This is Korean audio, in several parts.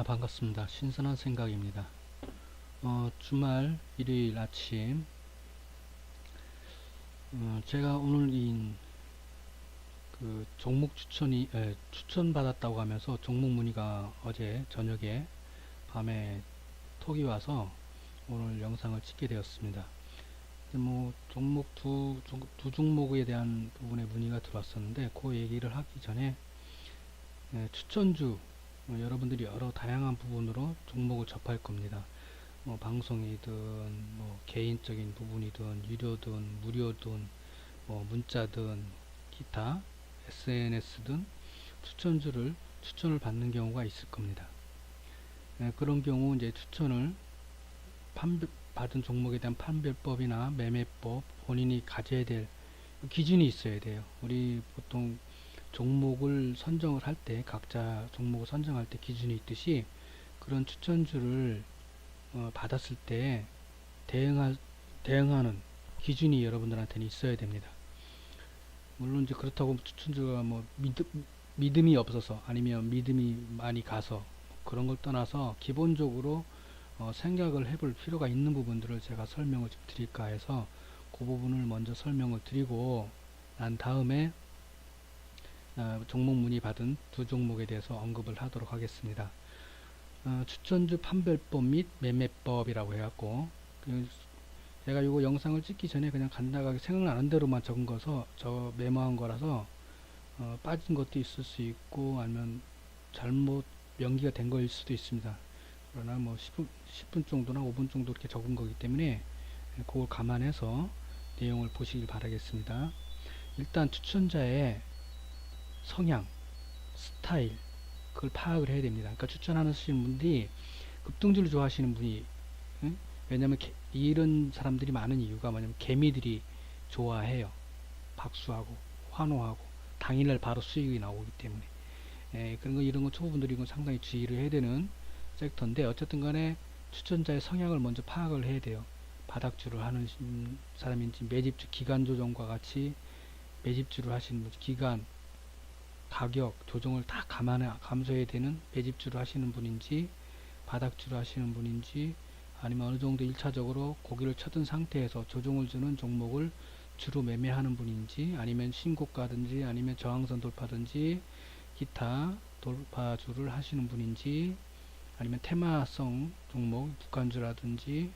반갑습니다. 신선한 생각입니다. 주말 일요일 아침, 제가 오늘 종목 추천받았다고 하면서 종목 문의가 어제 저녁에 밤에 톡이 와서 오늘 영상을 찍게 되었습니다. 두 종목에 대한 부분에 문의가 들어왔었는데, 그 얘기를 하기 전에, 추천주, 여러분들이 여러 다양한 부분으로 종목을 접할 겁니다. 방송이든 개인적인 부분이든 유료든 무료든 문자든 기타 SNS든 추천을 받는 경우가 있을 겁니다. 그런 경우 이제 받은 종목에 대한 판별법이나 매매법, 본인이 가져야 될 기준이 있어야 돼요. 우리 보통 종목을 선정을 할 때, 각자 종목을 선정할 때 기준이 있듯이, 그런 추천주를 받았을 때 대응하는 기준이 여러분들한테는 있어야 됩니다. 물론 이제 그렇다고 추천주가 믿음이 없어서, 아니면 믿음이 많이 가서, 그런 걸 떠나서 기본적으로 생각을 해볼 필요가 있는 부분들을 제가 설명을 좀 드릴까 해서, 그 부분을 먼저 설명을 드리고 난 다음에 종목 문의 받은 두 종목에 대해서 언급을 하도록 하겠습니다. 추천주 판별법 및 매매법이라고 해갖고, 제가 이거 영상을 찍기 전에 그냥 간단하게 생각나는 대로만 메모한 거라서 빠진 것도 있을 수 있고, 아니면 잘못 명기가 된 거일 수도 있습니다. 그러나 10분 정도나 5분 정도 이렇게 적은 거기 때문에 그걸 감안해서 내용을 보시길 바라겠습니다. 일단 추천자의 성향, 스타일, 그걸 파악을 해야 됩니다. 그러니까 추천하시는 분들이 급등주를 좋아하시는 분이, 응? 왜냐면 이런 사람들이 많은 이유가 뭐냐면, 개미들이 좋아해요. 박수하고 환호하고 당일날 바로 수익이 나오기 때문에. 이런 거 초보분들이 이건 상당히 주의를 해야 되는 섹터인데, 어쨌든 간에 추천자의 성향을 먼저 파악을 해야 돼요. 바닥주를 하는 사람인지, 매집주 기간 조정과 같이 매집주를 하시는 분지, 기간 가격 조정을 다 감소해야 되는 매집주를 하시는 분인지, 바닥주를 하시는 분인지, 아니면 어느 정도 1차적으로 고기를 쳐든 상태에서 조정을 주는 종목을 주로 매매하는 분인지, 아니면 신고가든지 아니면 저항선 돌파든지 기타 돌파주를 하시는 분인지, 아니면 테마성 종목 북한주라든지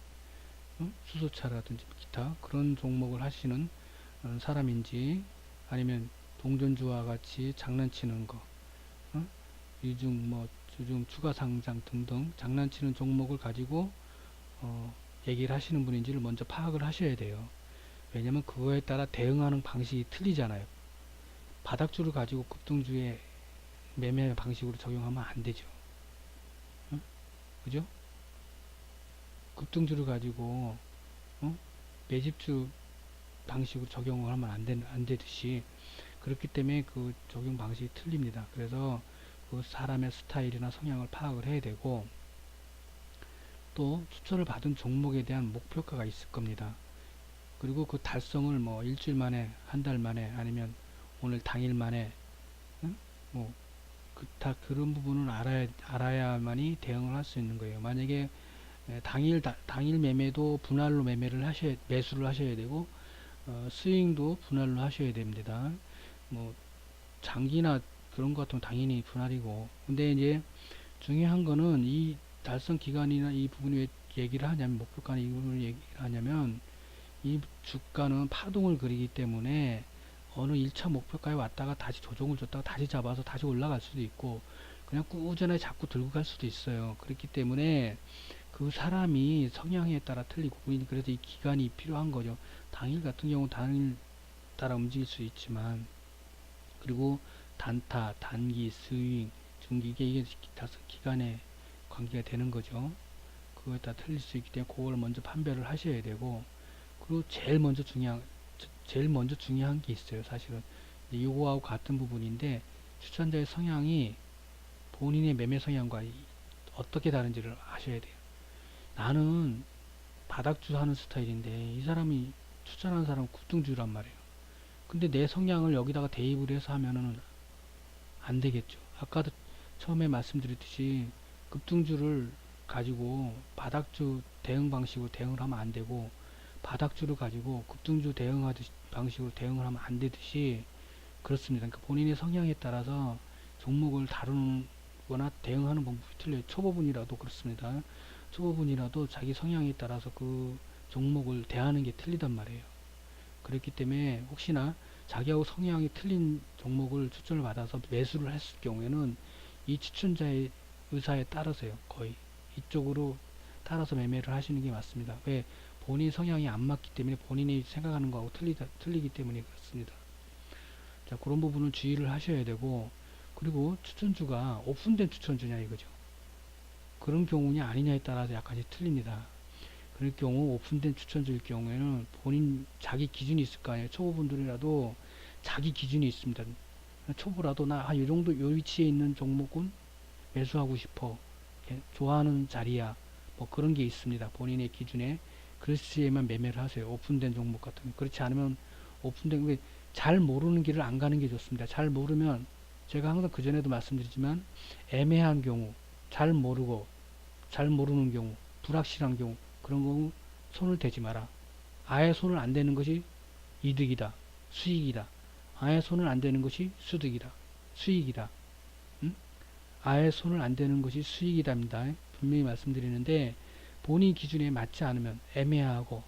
수소차라든지 기타 그런 종목을 하시는 사람인지, 아니면 동전주와 같이 장난치는 거, 주중 추가 상장 등등 장난치는 종목을 가지고 얘기를 하시는 분인지를 먼저 파악을 하셔야 돼요. 왜냐면 그거에 따라 대응하는 방식이 틀리잖아요. 바닥주를 가지고 급등주의 매매 방식으로 적용하면 안 되죠. 그죠? 급등주를 가지고 매집주 방식으로 적용을 하면 안 되듯이, 그렇기 때문에 그 적용 방식이 틀립니다. 그래서 그 사람의 스타일이나 성향을 파악을 해야 되고, 또 추천을 받은 종목에 대한 목표가가 있을 겁니다. 그리고 그 달성을 일주일 만에, 한 달 만에, 아니면 오늘 당일 만에, 응? 그런 부분을 알아야만이 대응을 할 수 있는 거예요. 만약에 당일 매매도 분할로 매수를 하셔야 되고, 스윙도 분할로 하셔야 됩니다. 장기나 그런 것 같으면 당연히 분할이고, 근데 이제 중요한 거는 이 달성 기간이나 이 부분이 왜 얘기를 하냐면, 목표가는 이 부분을 얘기를 하냐면, 이 주가는 파동을 그리기 때문에 어느 1차 목표가에 왔다가 다시 조정을 줬다가 다시 잡아서 다시 올라갈 수도 있고, 그냥 꾸준하게 자꾸 들고 갈 수도 있어요. 그렇기 때문에 그 사람이 성향에 따라 틀리고, 그래서 이 기간이 필요한 거죠. 당일 같은 경우 당일 따라 움직일 수 있지만, 그리고 단타, 단기, 스윙, 중기, 이게 다섯 기간에 관계가 되는 거죠. 그거에 따라 틀릴 수 있기 때문에 그걸 먼저 판별을 하셔야 되고, 그리고 제일 먼저 중요한 게 있어요. 사실은 이거하고 같은 부분인데, 추천자의 성향이 본인의 매매 성향과 어떻게 다른지를 아셔야 돼요. 나는 바닥주 하는 스타일인데 이 사람이 추천하는 사람은 급등주란 말이에요. 근데 내 성향을 여기다가 대입을 해서 하면은 안 되겠죠. 아까도 처음에 말씀드렸듯이 급등주를 가지고 바닥주 대응 방식으로 대응을 하면 안 되고, 바닥주를 가지고 급등주 대응하듯이 방식으로 대응을 하면 안 되듯이 그렇습니다. 그러니까 본인의 성향에 따라서 종목을 다루는 거나 대응하는 방법이 틀려요. 초보분이라도 그렇습니다. 초보분이라도 자기 성향에 따라서 그 종목을 대하는 게 틀리단 말이에요. 그렇기 때문에 혹시나 자기하고 성향이 틀린 종목을 추천을 받아서 매수를 했을 경우에는 이 추천자의 의사에 따라서요. 거의 이쪽으로 따라서 매매를 하시는 게 맞습니다. 왜? 본인 성향이 안 맞기 때문에, 본인이 생각하는 거하고 틀리기 때문에 그렇습니다. 자, 그런 부분은 주의를 하셔야 되고, 그리고 추천주가 오픈된 추천주냐 이거죠. 그런 경우냐 아니냐에 따라서 약간씩 틀립니다. 그럴 경우 오픈된 추천주일 경우에는 본인 자기 기준이 있을 거 아니에요. 초보분들이라도 자기 기준이 있습니다. 초보라도 나 이 정도 요 위치에 있는 종목은 매수하고 싶어. 좋아하는 자리야. 뭐 그런 게 있습니다. 본인의 기준에. 그렇지만 매매를 하세요. 오픈된 종목 같은 거. 그렇지 않으면 오픈된 잘 모르는 길을 안 가는 게 좋습니다. 잘 모르면 제가 항상 그 전에도 말씀드리지만 애매한 경우, 잘 모르는 경우, 불확실한 경우, 그런 경우 손을 대지 마라. 아예 손을 안 대는 것이 이득이다. 수익이다. 아예 손을 안 대는 것이 수득이다. 수익이다. 응? 아예 손을 안 대는 것이 수익이답니다. 분명히 말씀드리는데 본인 기준에 맞지 않으면 애매하고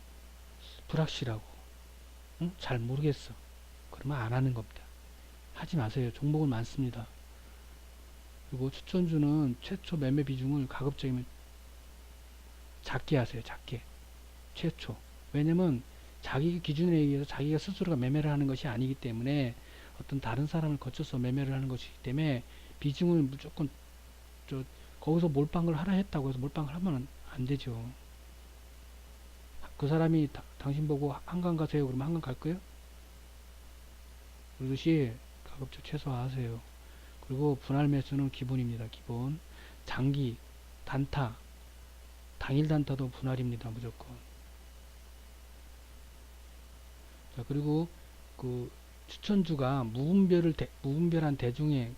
불확실하고 응? 잘 모르겠어. 그러면 안 하는 겁니다. 하지 마세요. 종목은 많습니다. 그리고 추천주는 최초 매매 비중을 가급적이면 작게 하세요. 작게. 최초. 왜냐면 자기 기준에 의해서 자기가 스스로가 매매를 하는 것이 아니기 때문에, 어떤 다른 사람을 거쳐서 매매를 하는 것이기 때문에 비중을 무조건 거기서 몰빵을 하라 했다고 해서 몰빵을 하면 안 되죠. 그 사람이 당신 보고 한강 가세요 그러면 한강 갈 거예요? 그러듯이 가급적 최소화하세요. 그리고 분할 매수는 기본입니다. 기본. 장기, 단타, 당일 단타도 분할입니다. 무조건. 자, 그리고 그 추천주가 무분별한 대중의,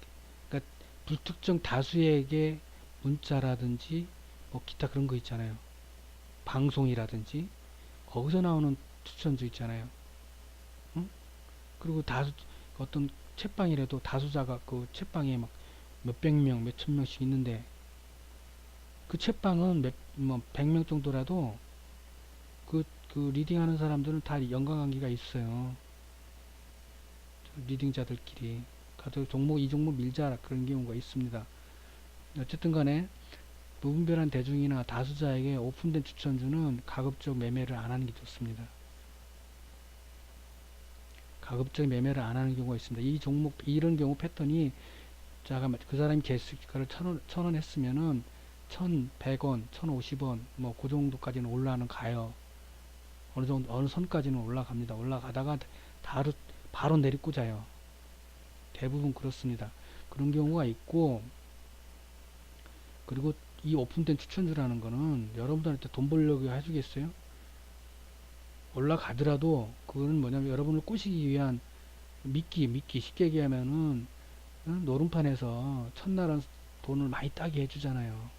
그러니까 불특정 다수에게 문자라든지 뭐 기타 그런 거 있잖아요. 방송이라든지 거기서 나오는 추천주 있잖아요. 응? 그리고 어떤 채빵이라도 다수자가 그 채빵에 막 몇백 명, 몇천 명씩 있는데, 그 채빵은 뭐 100명 정도라도 그 리딩하는 사람들은 다 연관관계가 있어요. 리딩자들끼리. 가서 이 종목 밀자 그런 경우가 있습니다. 어쨌든 간에 무분별한 대중이나 다수자에게 오픈된 추천주는 가급적 매매를 안 하는 게 좋습니다. 가급적 매매를 안 하는 경우가 있습니다. 이런 경우 패턴이, 자가 그 사람이 개수가를 1,000원 했으면은 1,100원, 1,050원, 뭐 그 정도까지는 가요. 어느 선까지는 올라갑니다. 올라가다가 바로 내리꽂아요. 대부분 그렇습니다. 그런 경우가 있고, 그리고 이 오픈된 추천주라는 거는 여러분들한테 돈 벌려고 해주겠어요? 올라가더라도 그거는 뭐냐면 여러분을 꼬시기 위한 미끼. 쉽게 얘기하면은 노름판에서 첫날은 돈을 많이 따게 해주잖아요.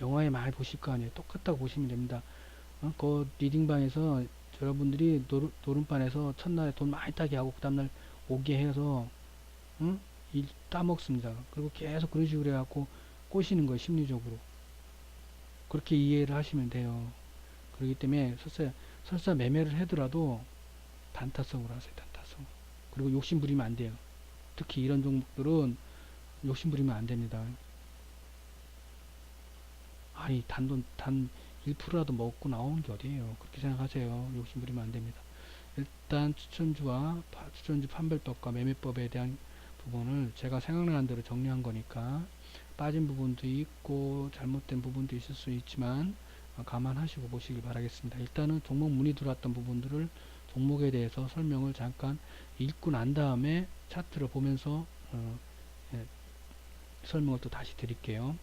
영화에 많이 보실 거 아니에요. 똑같다고 보시면 됩니다. 그 리딩방에서 여러분들이 노름판에서 첫날에 돈 많이 따게 하고 그 다음날 오게 해서 일 따먹습니다. 그리고 계속 그런 식으로 해갖고 꼬시는 거예요. 심리적으로. 그렇게 이해를 하시면 돼요. 그렇기 때문에 설사 매매를 하더라도 단타성으로 하세요. 단타성. 그리고 욕심 부리면 안 돼요. 특히 이런 종목들은 욕심 부리면 안 됩니다. 아니, 단 1%라도 먹고 나오는 게 어디에요. 그렇게 생각하세요. 욕심 부리면 안 됩니다. 일단 추천주 판별법과 매매법에 대한 부분을 제가 생각나는 대로 정리한 거니까, 빠진 부분도 있고 잘못된 부분도 있을 수 있지만 감안하시고 보시길 바라겠습니다. 일단은 종목 문의 들어왔던 부분들을, 종목에 대해서 설명을 잠깐 읽고 난 다음에 차트를 보면서 예, 설명을 또 다시 드릴게요.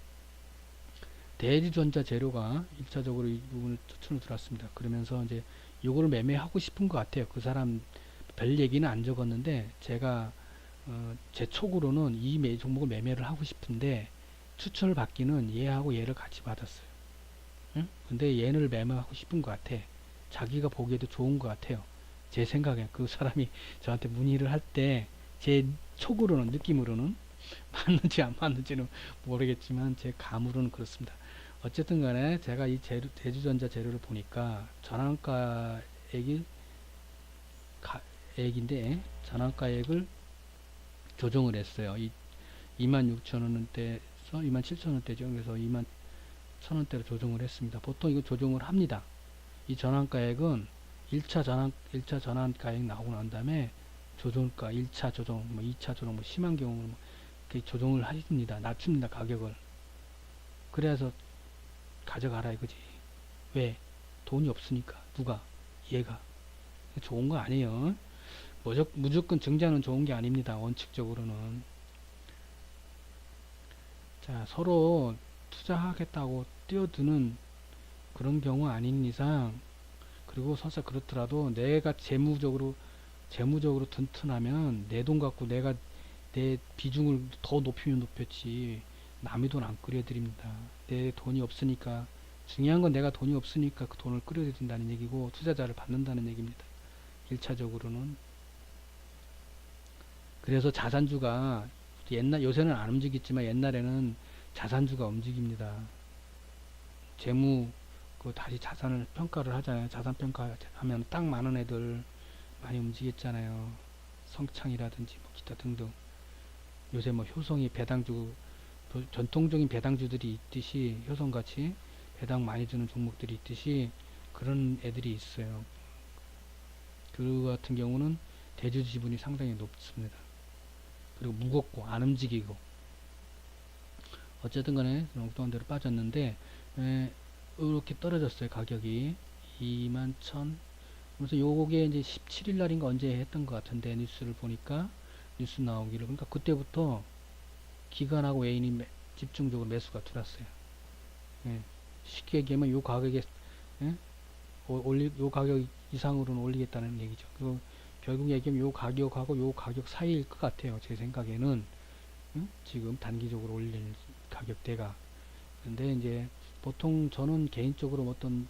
대리전자 재료가 1차적으로 이 부분을 추천을 들어왔습니다. 그러면서 이제 요거를 매매하고 싶은 것 같아요. 그 사람 별 얘기는 안 적었는데, 제가 제 촉으로는 이 종목을 매매를 하고 싶은데 추천을 받기는 얘하고 얘를 같이 받았어요. 응? 근데 얘를 매매하고 싶은 것 같아. 자기가 보기에도 좋은 것 같아요. 제 생각에 그 사람이 저한테 문의를 할 때 제 촉으로는 느낌으로는 맞는지 안 맞는지는 모르겠지만 제 감으로는 그렇습니다. 어쨌든 간에 제가 이 대주전자 재료를 보니까 전환가액이 액인데 전환가액을 조정을 했어요. 이 26,000원대에서 27,000원대죠. 그래서 21,000원대로 조정을 했습니다. 보통 이거 조정을 합니다. 이 전환가액은 1차 전환가액 나오고 난 다음에 조정가 1차 조정, 뭐 2차 조정, 뭐 심한 경우는 뭐 조정을 하십니다. 낮춥니다. 가격을. 그래서 가져가라 이거지. 왜? 돈이 없으니까. 누가? 얘가. 좋은 거 아니에요. 무조건 증자는 좋은 게 아닙니다. 원칙적으로는. 자, 서로 투자하겠다고 뛰어드는 그런 경우 아닌 이상, 그리고 설사 그렇더라도 내가 재무적으로 튼튼하면 내 돈 갖고 내가 내 비중을 더 높이면 높였지 남의 돈 안 끌여드립니다. 내 돈이 없으니까, 중요한 건 내가 돈이 없으니까 그 돈을 끌여드린다는 얘기고 투자자를 받는다는 얘기입니다. 1차적으로는. 그래서 자산주가 요새는 안 움직이지만 옛날에는 자산주가 움직입니다. 재무 다시 자산을 평가를 하잖아요. 자산 평가하면 딱 많은 애들 많이 움직였잖아요. 성창이라든지 뭐 기타 등등. 요새 뭐 효성이 배당주, 전통적인 배당주들이 있듯이 효성같이 배당 많이 주는 종목들이 있듯이 그런 애들이 있어요. 그 같은 경우는 대주 지분이 상당히 높습니다. 그리고 무겁고 안 움직이고. 어쨌든 간에 엉뚱한 대로 빠졌는데 이렇게 떨어졌어요. 가격이 21,000. 그래서 요게 이제 17일 날인가 언제 했던 것 같은데 뉴스를 보니까 뉴스 나오기를. 그러니까 그때부터 기관하고 외인이 집중적으로 매수가 들어왔어요. 예. 쉽게 얘기하면 요 가격에 요 가격 이상으로는 올리겠다는 얘기죠. 그리고 결국 얘기하면 요 가격하고 요 가격 사이일 것 같아요. 제 생각에는. 지금 단기적으로 올릴 가격대가. 근데 이제 보통 저는 개인적으로 어떤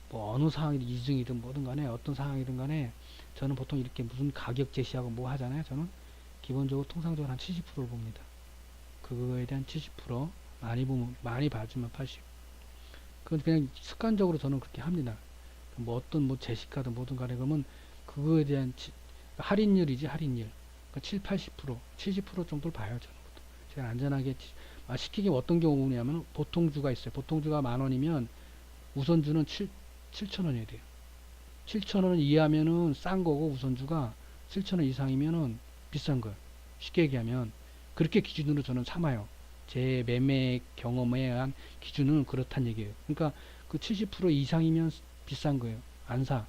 뭐 어느 상황이든 이중이든 뭐든 간에 어떤 상황이든 간에 저는 보통 이렇게 무슨 가격 제시하고 뭐 하잖아요. 저는 기본적으로 통상적으로 한 70%를 봅니다. 그거에 대한 70%, 많이 봐주면 80. 그건 그냥 습관적으로 저는 그렇게 합니다. 뭐 어떤 뭐 제시카든 뭐든 간에 그러면 그거에 대한 할인율이지, 할인율. 그러니까 7, 80%, 70% 정도를 봐요. 저는 보통. 제가 안전하게 시키기 어떤 경우냐면 보통주가 있어요. 보통주가 10,000원이면 우선주는 7,000원이어야 돼요. 7,000원 이하면은 싼 거고 우선주가 7,000원 이상이면은 비싼 거예요. 쉽게 얘기하면 그렇게 기준으로 저는 삼아요. 제 매매 경험에 의한 기준은 그렇단 얘기예요. 그러니까 그 70% 이상이면 비싼 거예요. 안 사.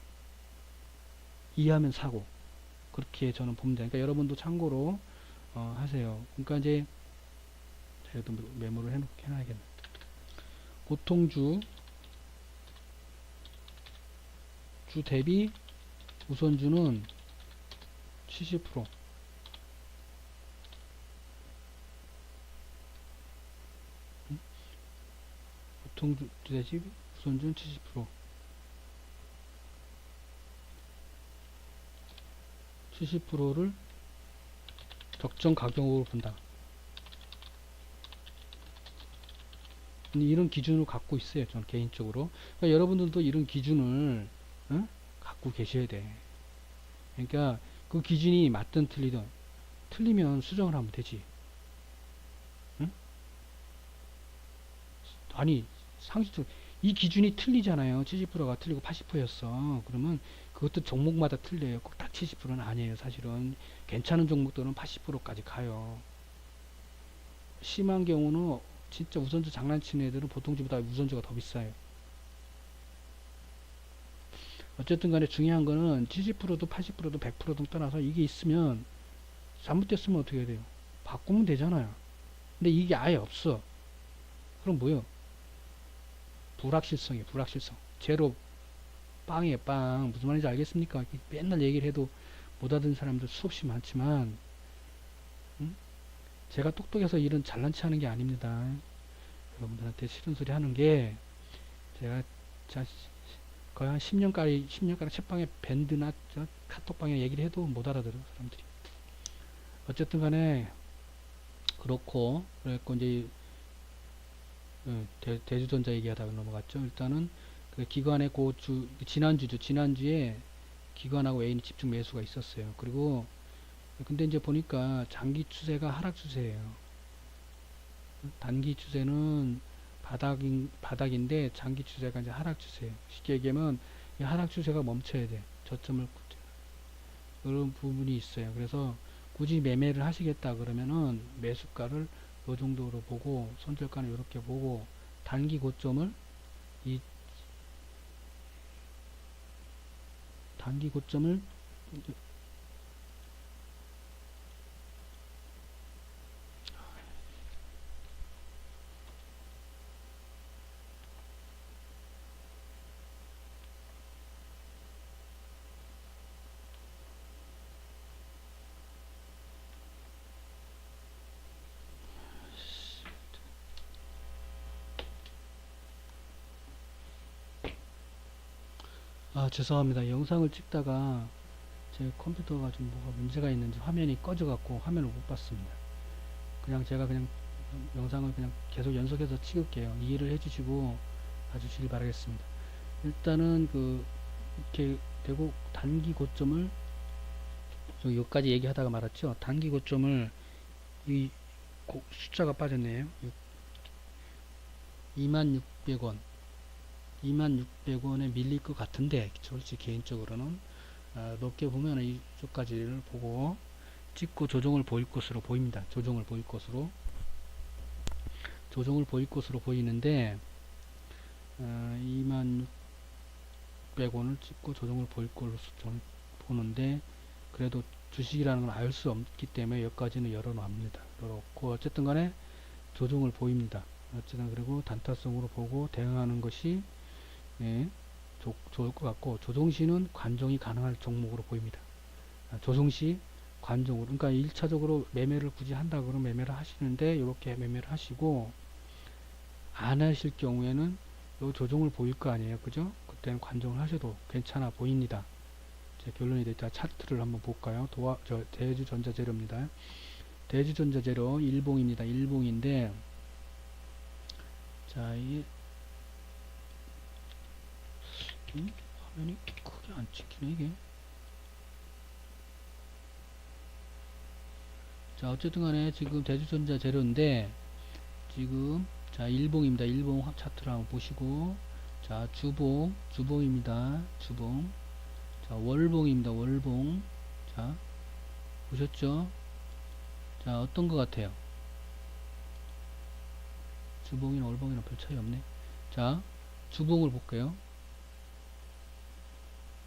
이하면 사고. 그렇게 저는 봅니다. 그러니까 여러분도 참고로 하세요. 그러니까 이제 제가 메모를 해놔야겠네. 보통주 대비 우선주는 70%. 보통주 대비 우선주는 70%. 70%를 적정 가격으로 본다. 이런 기준을 갖고 있어요. 저는 개인적으로. 그러니까 여러분들도 이런 기준을 갖고 계셔야 돼. 그러니까 그 기준이 맞든 틀리든 틀리면 수정을 하면 되지. 응? 아니 상식적으로 이 기준이 틀리잖아요. 70%가 틀리고 80%였어. 그러면 그것도 종목마다 틀려요. 꼭 다 70%는 아니에요. 사실은 괜찮은 종목들은 80%까지 가요. 심한 경우는 진짜 우선주 장난치는 애들은 보통주보다 우선주가 더 비싸요. 어쨌든 간에 중요한 거는 70%도 80%도 100%도 떠나서 이게 있으면 잘못됐으면 어떻게 해야 돼요? 바꾸면 되잖아요. 근데 이게 아예 없어. 그럼 뭐요? 불확실성이에요. 불확실성. 제로 빵이에요. 빵. 무슨 말인지 알겠습니까? 맨날 얘기를 해도 못 알아듣는 사람들 수없이 많지만 제가 똑똑해서 일은 잘난 체 하는 게 아닙니다. 여러분들한테 싫은 소리 하는 게, 제가 거의 한 10년가량 책방에 밴드나 카톡방에 얘기를 해도 못 알아들어요, 사람들이. 어쨌든 간에, 그랬고, 이제, 대주전자 얘기하다가 넘어갔죠. 일단은, 그 기관의 지난주에 기관하고 A는 집중 매수가 있었어요. 그리고, 근데 이제 보니까 장기 추세가 하락 추세예요. 단기 추세는 바닥인데 장기 추세가 이제 하락 추세예요. 쉽게 얘기하면 이 하락 추세가 멈춰야 돼. 저점을 그런 부분이 있어요. 그래서 굳이 매매를 하시겠다 그러면은 매수가를 요 정도로 보고 손절가는 이렇게 보고 단기 고점을 이 단기 고점을 죄송합니다. 영상을 찍다가 제 컴퓨터가 좀 뭐가 문제가 있는지 화면이 꺼져 갖고 화면을 못 봤습니다. 제가 그냥 영상을 그냥 계속 연속해서 찍을게요. 이해를 해주시고 봐주시길 바라겠습니다. 일단은 이렇게 되고 단기 고점을 여기까지 얘기하다가 말았죠. 단기 고점을 이 숫자가 빠졌네요. 26,600원 26,600원에 밀릴 것 같은데 솔직히 개인적으로는 높게 보면 이쪽까지를 보고 찍고 조정을 보일 것으로 보입니다. 조정을 보일 것으로 보이는데 26,600원을 찍고 조정을 보일 것으로 저는 보는데 그래도 주식이라는 걸 알 수 없기 때문에 여기까지는 열어놓습니다. 그렇고 어쨌든 간에 조정을 보입니다. 어쨌든 그리고 단타성으로 보고 대응하는 것이 좋을 것 같고 조정시는 관종이 가능할 종목으로 보입니다. 조정시 관종으로 그러니까 1차적으로 매매를 굳이 한다 그러면 매매를 하시는데 이렇게 매매를 하시고 안 하실 경우에는 요 조정을 보일 거 아니에요. 그죠? 그때는 관종을 하셔도 괜찮아 보입니다. 제 결론이 됐다. 차트를 한번 볼까요? 대주전자재료입니다. 대주전자재료 일봉입니다. 일봉인데 자, 이게 화면이 크게 안 찍히네 이게. 자, 어쨌든 간에 지금 대주전자 재료인데 지금 자 일봉입니다. 일봉 차트를 한번 보시고 자 주봉입니다. 주봉. 자 월봉입니다. 월봉. 자 보셨죠? 자 어떤 것 같아요? 주봉이나 월봉이나 별 차이 없네. 자 주봉을 볼게요.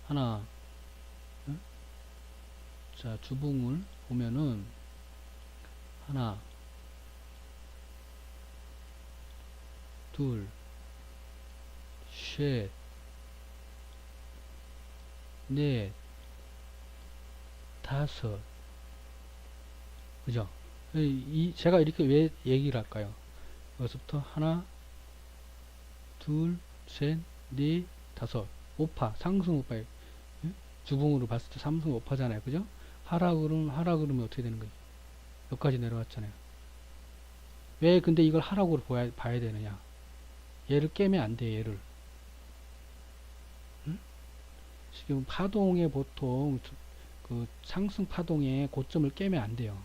하나 자 주봉을 보면은 하나 둘 셋 넷 다섯 그죠? 제가 이렇게 왜 얘기를 할까요? 여기서부터 하나 둘 셋 넷 다섯 오파 상승 오파에 주봉으로 봤을 때 삼승 오파잖아요. 그죠? 하라 그러면 어떻게 되는 거예요? 여기까지 내려왔잖아요. 왜 근데 이걸 하락으로 봐야 되느냐? 얘를 깨면 안 돼, 얘를. 응? 지금 파동에 보통 그 상승 파동의 고점을 깨면 안 돼요.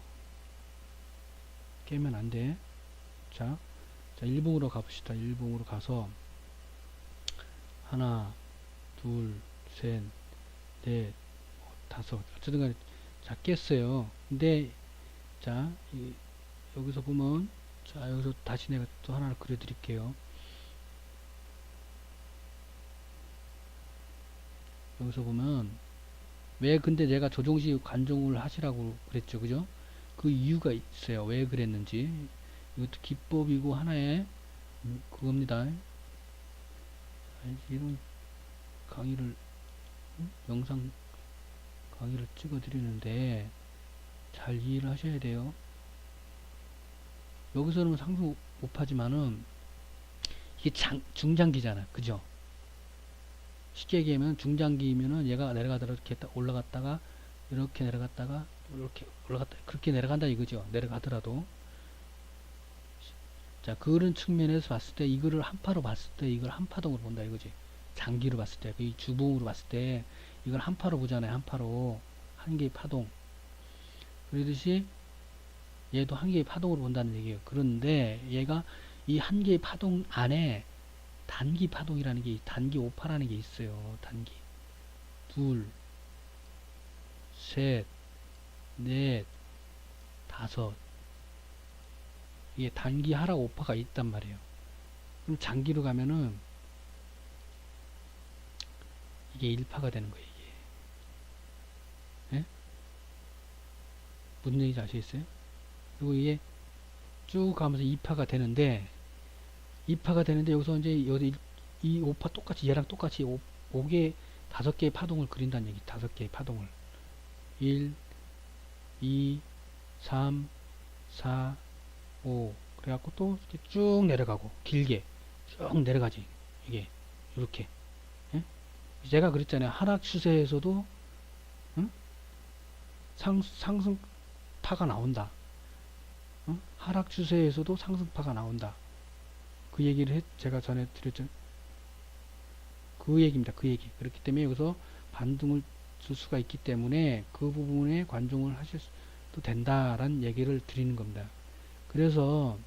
깨면 안 돼. 자, 일봉으로 가봅시다. 일봉으로 가서 하나, 둘, 셋, 넷, 다섯. 어쨌든 간에 자, 깼어요. 근데 자, 여기서 보면 자, 여기서 다시 내가 또 하나를 그려드릴게요. 여기서 보면 왜 근데 내가 조정시 관종을 하시라고 그랬죠. 그죠? 그 이유가 있어요. 왜 그랬는지. 이것도 기법이고 하나의 그겁니다. 이런 강의를 영상 강의를 찍어 드리는데 잘 이해를 하셔야 돼요. 여기서는 상승 못하지만은 이게 중장기잖아. 그죠? 쉽게 얘기하면 중장기면은 얘가 내려가다가 이렇게 올라갔다가 이렇게 내려갔다가 이렇게 올라갔다 그렇게 내려간다 이거죠. 내려가더라도. 자, 그런 측면에서 봤을 때 이거를 한파로 봤을 때 이걸 한파동으로 본다 이거지. 장기로 봤을 때, 이 주봉으로 봤을 때 이걸 한파로 보잖아요. 한파로. 한 개의 파동. 그러듯이 얘도 한 개의 파동으로 본다는 얘기예요. 그런데 얘가 이 한 개의 파동 안에 단기 파동이라는 게, 단기 오파라는 게 있어요. 단기. 둘, 셋, 넷, 다섯. 이게 단기 하락 오파가 있단 말이에요. 그럼 장기로 가면은 이게 1파가 되는 거예요. 이게. 예? 무슨 얘기인지 아시겠어요? 그리고 이게 쭉 가면서 2파가 되는데, 2파가 되는데 여기서 이제 여기 이 5파 똑같이 얘랑 똑같이 5개 5개의 파동을 그린다는 얘기. 5개의 파동을 1, 2, 3, 4, 5 그래갖고 또 이렇게 쭉 내려가고 길게 쭉 내려가지. 이게 이렇게. 예? 제가 그랬잖아요. 하락 추세에서도 응? 상승파가 나온다. 응? 하락 추세에서도 상승파가 나온다. 그 얘기를 제가 전에 드렸죠. 그 얘기입니다. 그 얘기. 그렇기 때문에 여기서 반등을 줄 수가 있기 때문에 그 부분에 관종을 하실 수도 된다라는 얘기를 드리는 겁니다. 그래서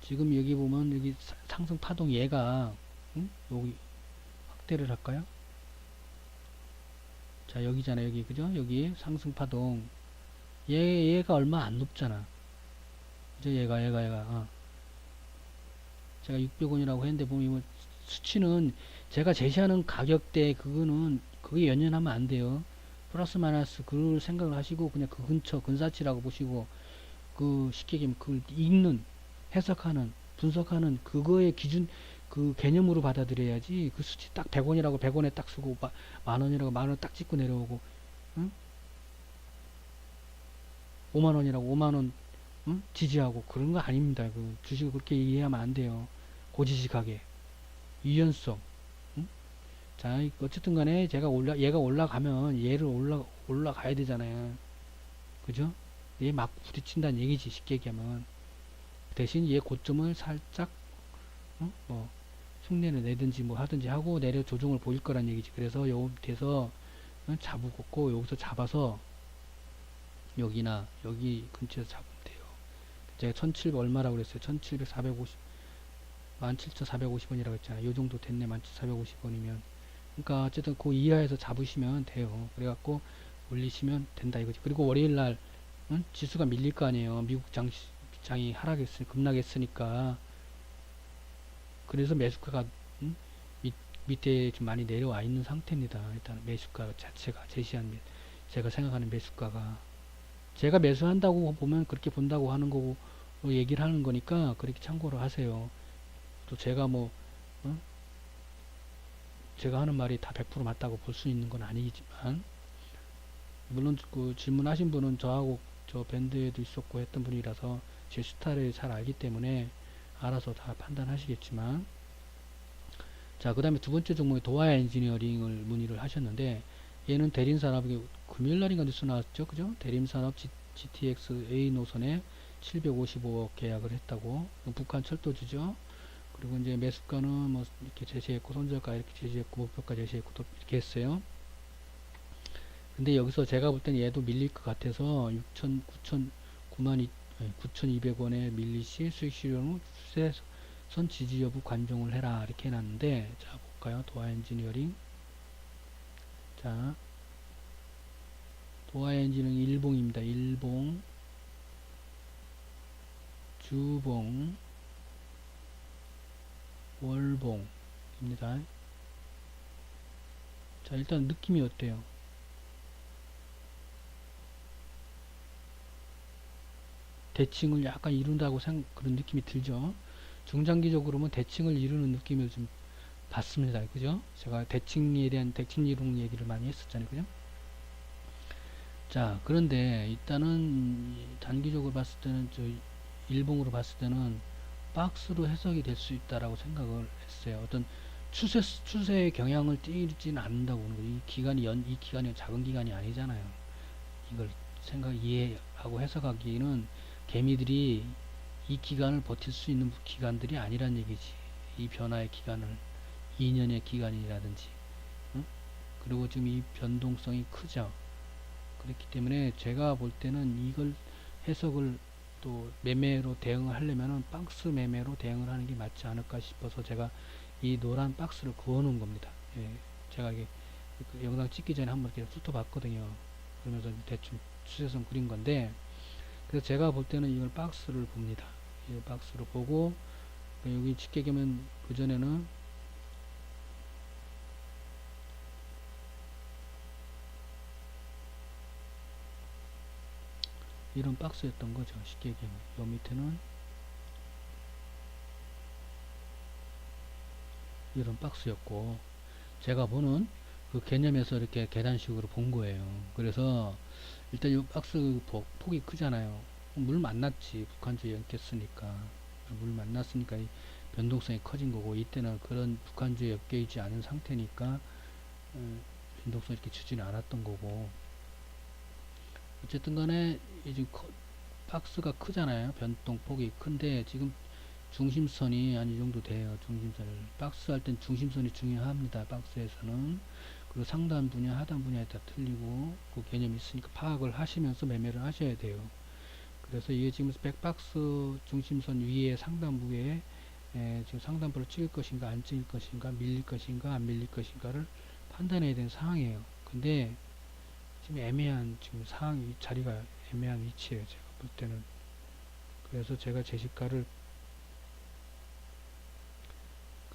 지금 여기 보면 여기 상승 파동 얘가 여기 확대를 할까요? 자, 여기잖아요. 여기 그죠? 여기 상승 파동 얘가 얼마 안 높잖아. 그죠? 얘가 제가 600원이라고 했는데 보면 뭐 수치는 제가 제시하는 가격대 그거는 그게 연연하면 안 돼요. 플러스 마이너스 그걸 생각을 하시고 그냥 그 근처 근사치라고 보시고 그 쉽게 얘기하면 그걸 읽는 해석하는 분석하는 그거의 기준 그 개념으로 받아들여야지. 그 수치 딱 100원이라고 100원에 딱 쓰고 만원이라고 만원 딱 찍고 내려오고 응? 5만원이라고 5만원 응? 지지하고 그런 거 아닙니다. 그 주식을 그렇게 이해하면 안 돼요. 고지식하게 유연성. 응? 자, 어쨌든 간에 얘가 올라가면 얘를 올라가야 되잖아요. 그죠? 얘 막 부딪힌다는 얘기지. 쉽게 얘기하면. 대신 얘 고점을 살짝 뭐 흉내를 내든지 뭐 하든지 하고 내려 조정을 보일 거란 얘기지. 그래서 요 밑에서 잡고 여기서 잡아서 여기나 여기 근처에서 잡으면 돼요. 제가 1700 얼마라고 그랬어요? 1700, 450, 17,450원이라고 했잖아요. 요 정도 됐네. 17,450원이면. 그러니까 어쨌든 그 이하에서 잡으시면 돼요. 그래갖고 올리시면 된다 이거지. 그리고 월요일날 지수가 밀릴 거 아니에요. 미국 장이 급락했으니까. 그래서 매수가가 밑에 좀 많이 내려와 있는 상태입니다. 일단 매수가 자체가 제가 생각하는 매수가가 제가 매수한다고 보면 그렇게 본다고 하는 거고 얘기를 하는 거니까 그렇게 참고를 하세요. 또 제가 뭐 제가 하는 말이 다 100% 맞다고 볼 수 있는 건 아니지만 물론 그 질문하신 분은 저하고 저 밴드에도 있었고 했던 분이라서 제 스타일을 잘 알기 때문에 알아서 다 판단하시겠지만 자, 그 다음에 두 번째 종목이 도화 엔지니어링을 문의를 하셨는데 얘는 대림산업이 금요일날인가 뉴스 나왔죠. 그죠? 대림산업 GTX A 노선에 755억 계약을 했다고. 북한 철도주죠. 그리고 이제 매수가는 뭐 이렇게 제시했고 손절가 이렇게 제시했고 목표가 제시했고 또 이렇게 했어요. 근데 여기서 제가 볼 때는 얘도 밀릴 것 같아서 9,200원에 밀리시 수익 실현후 추세선 지지 여부 관종을 해라 이렇게 해놨는데 자 볼까요? 도화 엔지니어링. 자 도화 엔지니어링 일봉입니다. 일봉 주봉 월봉입니다. 자 일단 느낌이 어때요? 대칭을 약간 이룬다고 그런 느낌이 들죠. 중장기적으로는 대칭을 이루는 느낌을 좀 받습니다. 그죠? 제가 대칭에 대한 대칭 이론 얘기를 많이 했었잖아요. 그죠? 자, 그런데 일단은 단기적으로 봤을 때는 저 일봉으로 봤을 때는 박스로 해석이 될 수 있다라고 생각을 했어요. 어떤 추세의 경향을 띠지는 않는다고 보는 거예요. 이 기간이 작은 기간이 아니잖아요. 이걸 이해하고 해석하기는 개미들이 이 기간을 버틸 수 있는 기간들이 아니란 얘기지. 이 변화의 기간을 2년의 기간이라든지, 응? 그리고 지금 이 변동성이 크죠. 그렇기 때문에 제가 볼 때는 이걸 해석을 또 매매로 대응을 하려면은 박스 매매로 대응을 하는 게 맞지 않을까 싶어서 제가 이 노란 박스를 그어 놓은 겁니다. 예, 제가 이게 그 영상 찍기 전에 한번 이렇게 훑어봤거든요. 그러면서 대충 추세선 그린 건데, 그래서 제가 볼 때는 이걸 박스를 봅니다. 이 박스를 보고, 여기 집계되면 그전에는 이런 박스였던 거죠. 쉽게 얘기하면. 요 밑에는 이런 박스였고, 제가 보는 그 개념에서 이렇게 계단식으로 본 거예요. 그래서 일단 이 박스 폭이 크잖아요. 물 만났지. 북한주에 엮였으니까. 물 만났으니까 이 변동성이 커진 거고, 이때는 그런 북한주에 엮여 있지 않은 상태니까 변동성이 이렇게 주지는 않았던 거고, 어쨌든 간에 이제 박스가 크잖아요. 변동폭이 큰데 지금 중심선이 한 이 정도 돼요. 중심선을 박스 할 땐 중심선이 중요합니다. 박스에서는. 그리고 상단 분야, 하단 분야에 다 틀리고 그 개념이 있으니까 파악을 하시면서 매매를 하셔야 돼요. 그래서 이게 지금 백박스 중심선 위에 상단부에 지금 상단부를 찍을 것인가 안 찍을 것인가 밀릴 것인가 안 밀릴 것인가를 판단해야 되는 상황이에요. 근데 지금 애매한 지금 상황 자리가 애매한 위치예요. 제가 볼 때는. 그래서 제가 제시가를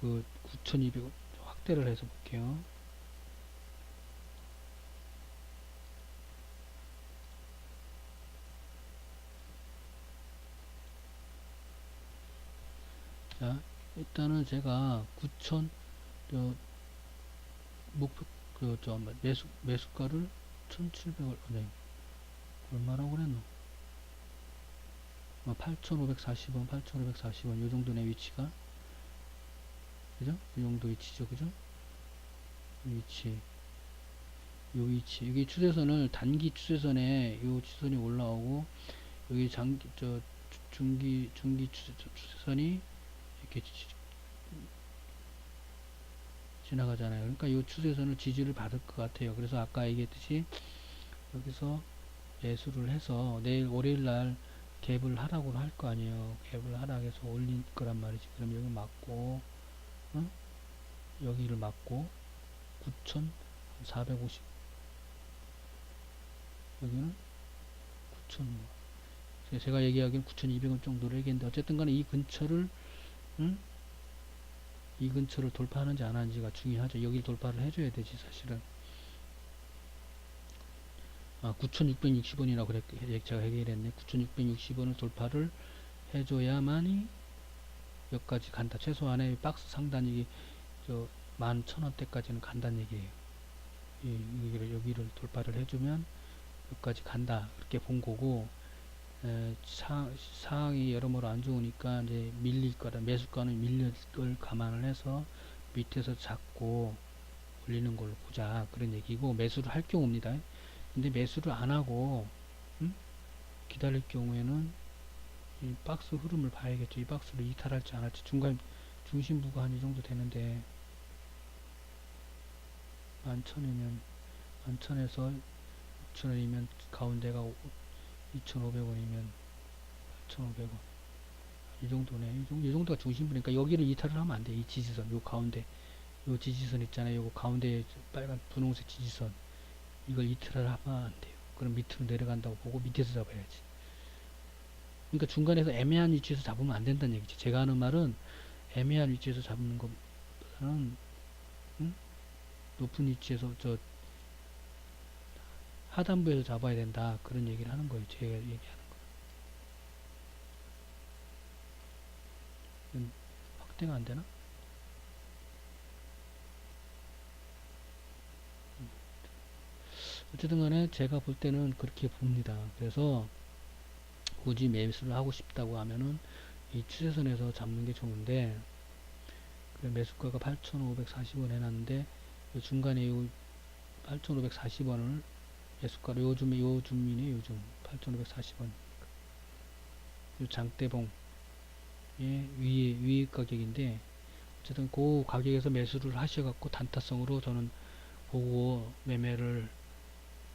그 9,200원 확대를 해서 볼게요. 자, 일단은 제가 9,000 목표 매수가를 1,700원 얼마라고 그랬노? 8,540원, 8,540원 요 정도네 위치가. 그죠? 이 정도 위치죠. 그죠? 위치. 요 위치. 여기 추세선을 단기 추세선에 요 추세선이 올라오고 여기 중기 추세선이 이렇게 지나가잖아요. 그러니까 이 추세선을 지지를 받을 것 같아요. 그래서 아까 얘기했듯이 여기서 매수를 해서 내일 월요일 날 갭을 하라고 할 거 아니에요. 갭을 하라 해서 올릴 거란 말이지. 그럼 여기 맞고, 응? 여기를 맞고 9,450 여기는 9,000 제가 얘기하기엔 9,200원 정도로 얘기했는데 어쨌든 간에 이 근처를, 응? 이 근처를 돌파하는지 안 하는지가 중요하죠. 여기를 돌파를 해줘야 되지 사실은. 9,660원이라고 제가 해결했네. 9,660원을 돌파를 해줘야만이 여기까지 간다. 최소한의 박스 상단이 11,000원대까지는 간다는 얘기예요. 여기를 돌파를 해주면 여기까지 간다. 그렇게 본 거고, 상황이 여러모로 안 좋으니까 이제 밀릴 거다. 매수가는 밀릴 걸 감안을 해서 밑에서 잡고 올리는 걸로 보자. 그런 얘기고, 매수를 할 경우입니다. 근데 매수를 안 하고, 기다릴 경우에는 이 박스 흐름을 봐야겠죠. 이 박스를 이탈할지 안 할지. 중심부가 한 이 정도 되는데, 11,000이면, 11,000에서 6,000원이면 가운데가 2,500원이면 8,500원. 이 정도네. 이 정도가 중심부니까 여기를 이탈을 하면 안 돼. 이 지지선, 요 가운데, 요 지지선 있잖아요. 요거 가운데 빨간 분홍색 지지선. 이걸 이탈을 하면 안 돼요. 그럼 밑으로 내려간다고 보고 밑에서 잡아야지. 그러니까 중간에서 애매한 위치에서 잡으면 안 된다는 얘기지. 제가 하는 말은 애매한 위치에서 잡는 것보다는, 응? 높은 위치에서 하단부에서 잡아야 된다. 그런 얘기를 하는 거예요. 제가 얘기하는 거. 확대가 안 되나? 어쨌든 간에 제가 볼 때는 그렇게 봅니다. 그래서 굳이 매수를 하고 싶다고 하면은 이 추세선에서 잡는 게 좋은데, 그 매수가가 8,540원 해놨는데 요 중간에 요 8,540원을 매수가로 요즘이네. 요즘 8,540원 요 장대봉의 위에 가격인데, 어쨌든 그 가격에서 매수를 하셔갖고 단타성으로 저는 보고 매매를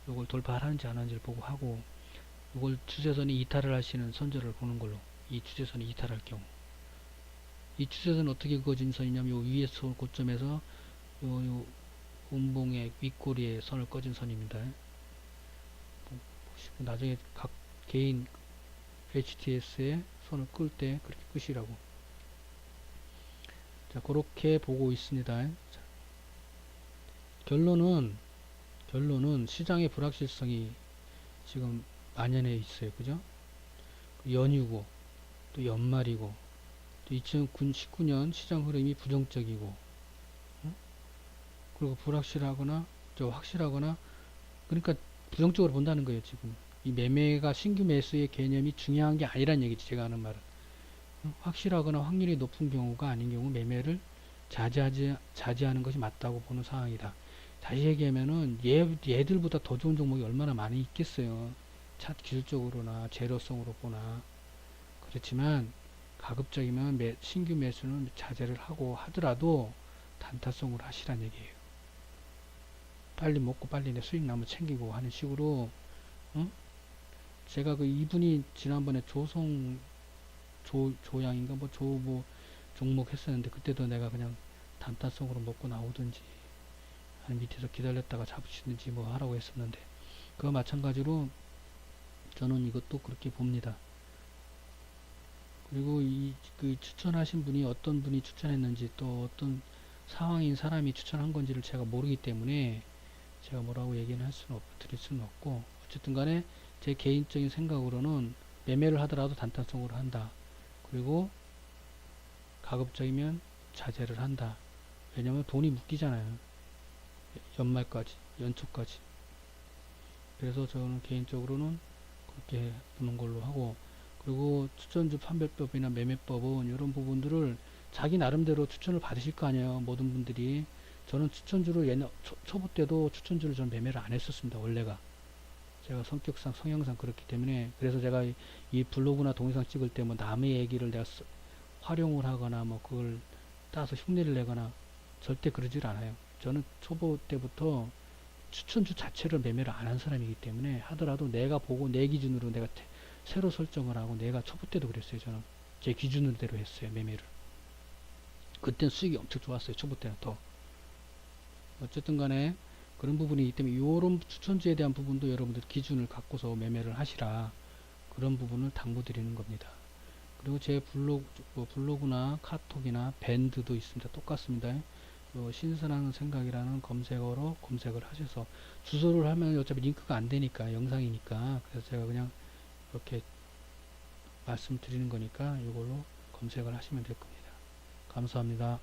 요걸 돌파하는지 안 하는지를 보고 하고, 요걸 추세선이 이탈을 하시는 선절을 보는 걸로. 이 추세선이 이탈할 경우, 이 추세선 어떻게 그어진 선이냐면 요 위에 고점에서 요 음봉의 윗꼬리에 선을 꺼진 선입니다. 보시고 나중에 각 개인 HTS에 손을 끌 때 그렇게 끄시라고. 자, 그렇게 보고 있습니다. 자, 결론은 시장의 불확실성이 지금 만연해 있어요. 그죠? 연휴고, 또 연말이고, 또 2019년 시장 흐름이 부정적이고, 응? 그리고 불확실하거나, 확실하거나, 그러니까 부정적으로 본다는 거예요, 지금. 이 매매가 신규 매수의 개념이 중요한 게 아니란 얘기지, 제가 하는 말은. 확실하거나 확률이 높은 경우가 아닌 경우 매매를 자제하는 것이 맞다고 보는 상황이다. 다시 얘기하면은 얘들보다 더 좋은 종목이 얼마나 많이 있겠어요. 차트 기술적으로나 재료성으로 보나. 그렇지만 가급적이면 신규 매수는 자제를 하고 하더라도 단타성으로 하시란 얘기예요. 빨리 먹고 빨리 내 수익 나면 챙기고 하는 식으로. 응? 제가 그 이분이 지난번에 조양인가 뭐 종목 했었는데, 그때도 내가 그냥 단타성으로 먹고 나오든지 아니 밑에서 기다렸다가 잡으시든지 뭐 하라고 했었는데, 그와 마찬가지로 저는 이것도 그렇게 봅니다. 그리고 그 추천하신 분이 어떤 분이 추천했는지, 또 어떤 상황인 사람이 추천한 건지를 제가 모르기 때문에 제가 뭐라고 얘기는 드릴 수는 없고, 어쨌든 간에 제 개인적인 생각으로는 매매를 하더라도 단타성으로 한다. 그리고 가급적이면 자제를 한다. 왜냐면 돈이 묶이잖아요. 연말까지, 연초까지. 그래서 저는 개인적으로는 그렇게 보는 걸로 하고, 그리고 추천주 판별법이나 매매법은 이런 부분들을 자기 나름대로 추천을 받으실 거 아니에요. 모든 분들이. 저는 추천주를 초보 때도 추천주를 전 매매를 안 했었습니다. 원래가. 제가 성격상, 성향상 그렇기 때문에. 그래서 제가 이 블로그나 동영상 찍을 때 뭐 남의 얘기를 내가 활용을 하거나 뭐 그걸 따서 흉내를 내거나 절대 그러질 않아요. 저는 초보 때부터 추천주 자체를 매매를 안 한 사람이기 때문에, 하더라도 내가 보고 내 기준으로 내가 새로 설정을 하고, 내가 초보 때도 그랬어요. 저는 제 기준으로 했어요, 매매를. 그땐 수익이 엄청 좋았어요. 초보 때는 더. 어쨌든 간에 그런 부분이 있기 때문에 이런 추천주에 대한 부분도 여러분들 기준을 갖고서 매매를 하시라, 그런 부분을 당부드리는 겁니다. 그리고 제 블로그나 카톡이나 밴드도 있습니다. 똑같습니다. 신선한 생각이라는 검색어로 검색을 하셔서, 주소를 하면 어차피 링크가 안 되니까, 영상이니까. 그래서 제가 그냥 이렇게 말씀드리는 거니까 이걸로 검색을 하시면 될 겁니다. 감사합니다.